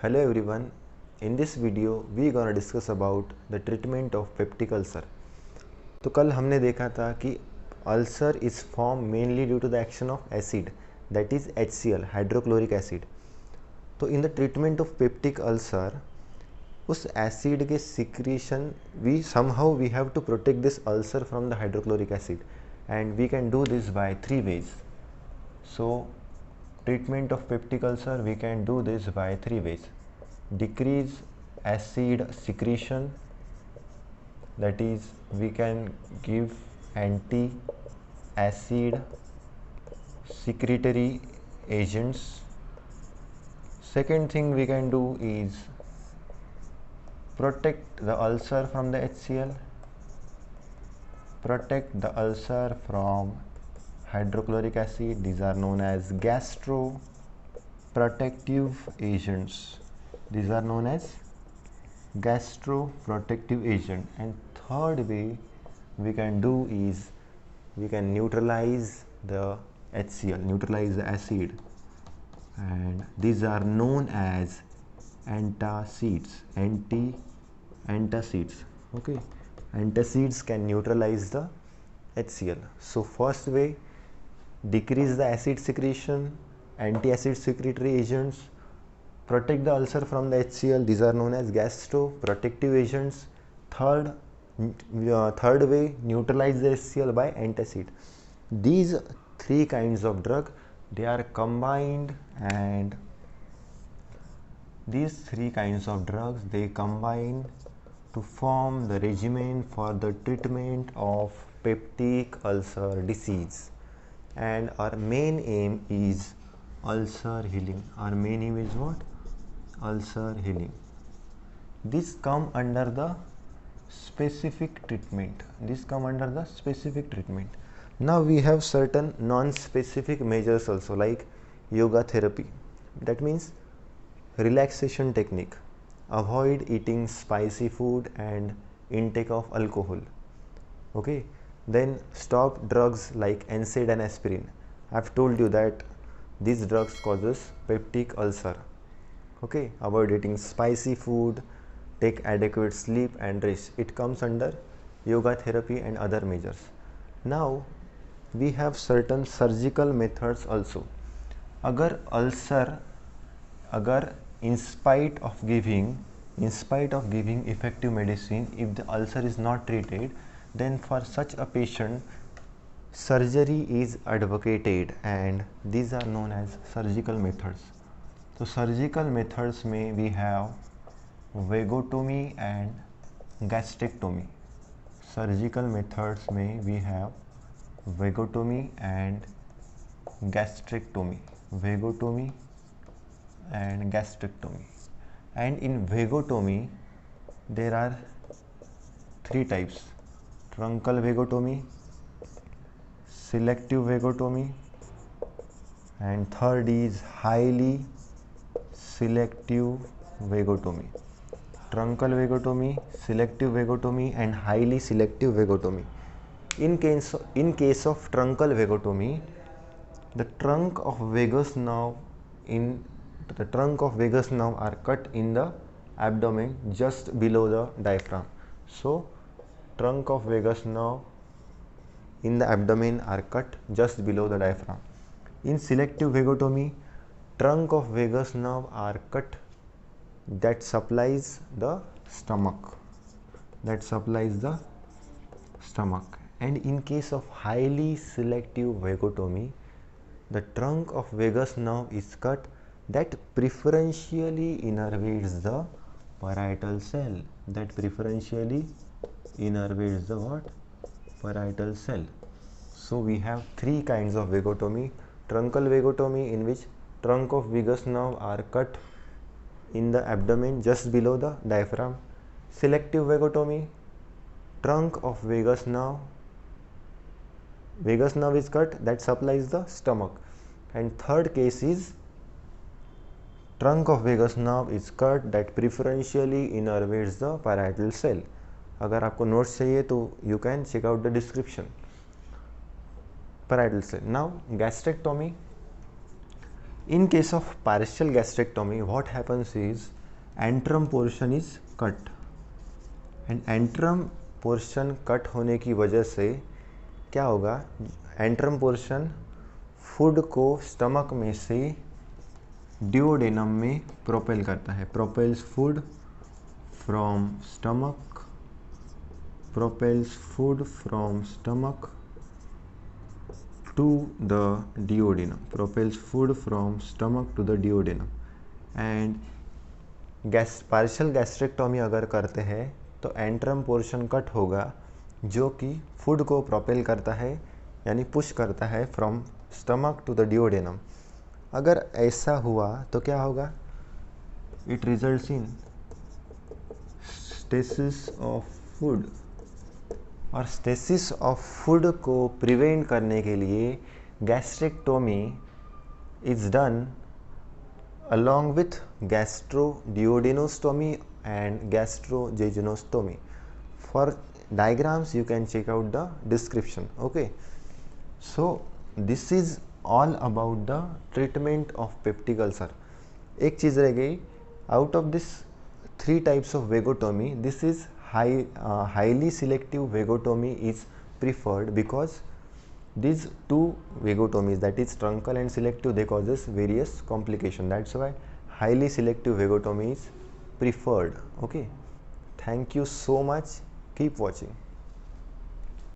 Hello everyone, in this video we gonna discuss about the treatment of peptic ulcer. तो कल हमने देखा था कि ulcer is form mainly due to the action of acid that is HCl hydrochloric acid. तो in the treatment of peptic ulcer उस acid के secretion we somehow we have to protect this ulcer from the hydrochloric acid and we can do this by 3 ways. So treatment of peptic ulcer we can do this by 3 ways. Decrease acid secretion, that is we can give anti acid secretory agents. Second thing we can do is protect the ulcer from the HCl, protect the ulcer from hydrochloric acid. These are known as gastroprotective agents. These are known as gastroprotective agent. And third way we can do is we can neutralize the HCl, neutralize the acid, and these are known as antacids. Antacids. Okay, antacids can neutralize the HCl. So first way, decrease the acid secretion, anti-acid secretory agents, protect the ulcer from the HCl. These are known as gastroprotective agents. Third way, neutralize the HCl by antacid. These three kinds of drug, they are combined, and these three kinds of drugs they combine to form the regimen for the treatment of peptic ulcer disease. And our main aim is ulcer healing. Our main aim is what? Ulcer healing. This come under the specific treatment. This come under the specific treatment. Now we have certain non-specific measures also, like yoga therapy. That means relaxation technique. Avoid eating spicy food and intake of alcohol. Okay. Then stop drugs like NSAID and aspirin. I've told you that these drugs causes peptic ulcer. Okay, avoid eating spicy food, take adequate sleep and rest. It comes under yoga therapy and other measures. Now we have certain surgical methods also. अगर in spite of giving effective medicine, if the ulcer is not treated, then for such a patient surgery is advocated, and these are known as surgical methods. So surgical methods में we have vagotomy and gastrectomy. Surgical methods में we have vagotomy and gastrectomy. Vagotomy and gastrectomy. And in vagotomy there are 3 types: truncal vagotomy, selective vagotomy, and third is highly selective vagotomy. Truncal vagotomy, selective vagotomy, and highly selective vagotomy. In case of truncal vagotomy, the trunk of vagus nerve are cut in the abdomen just below the diaphragm. So trunk of vagus nerve in the abdomen are cut just below the diaphragm. In selective vagotomy, trunk of vagus nerve are cut that supplies the stomach. And in case of highly selective vagotomy, the trunk of vagus nerve is cut that preferentially innervates the parietal cell. Parietal cell. So we have 3 kinds of vagotomy. Truncal vagotomy, in which trunk of vagus nerve are cut in the abdomen just below the diaphragm. Selective vagotomy, trunk of vagus nerve is cut that supplies the stomach. And third case is trunk of vagus nerve is cut that preferentially innervates the parietal cell. अगर आपको notes चाहिए तो you can check out the description. Parietal cell. Now gastrectomy. In case of partial gastrectomy, what happens is antrum portion is cut, and antrum portion cut होने की वजह से क्या होगा, एंट्रम पोर्शन फूड को स्टमक में से डिओडेनम में प्रोपेल करता है, propels food from stomach, propels food from stomach to the duodenum, propels food from stomach to the duodenum. and partial gastrectomy अगर करते हैं तो एंट्रम पोर्शन कट होगा जो कि फूड को प्रोपेल करता है, यानी पुश करता है from stomach to the duodenum. अगर ऐसा हुआ तो क्या होगा, it results in stasis of food. और स्टेसिस ऑफ फूड को प्रिवेंट करने के लिए gastrectomy is done along with gastroduodenostomy and gastrojejunostomy. For diagrams you can check out the description. Okay, so this is all about the treatment of peptic ulcer. एक चीज़ रह गई, out of this 3 types of vagotomy, this is highly selective vagotomy is preferred because these 2 vagotomies, that is truncal and selective, they causes various complications. That's why highly selective vagotomy is preferred. Okay, thank you so much, keep watching.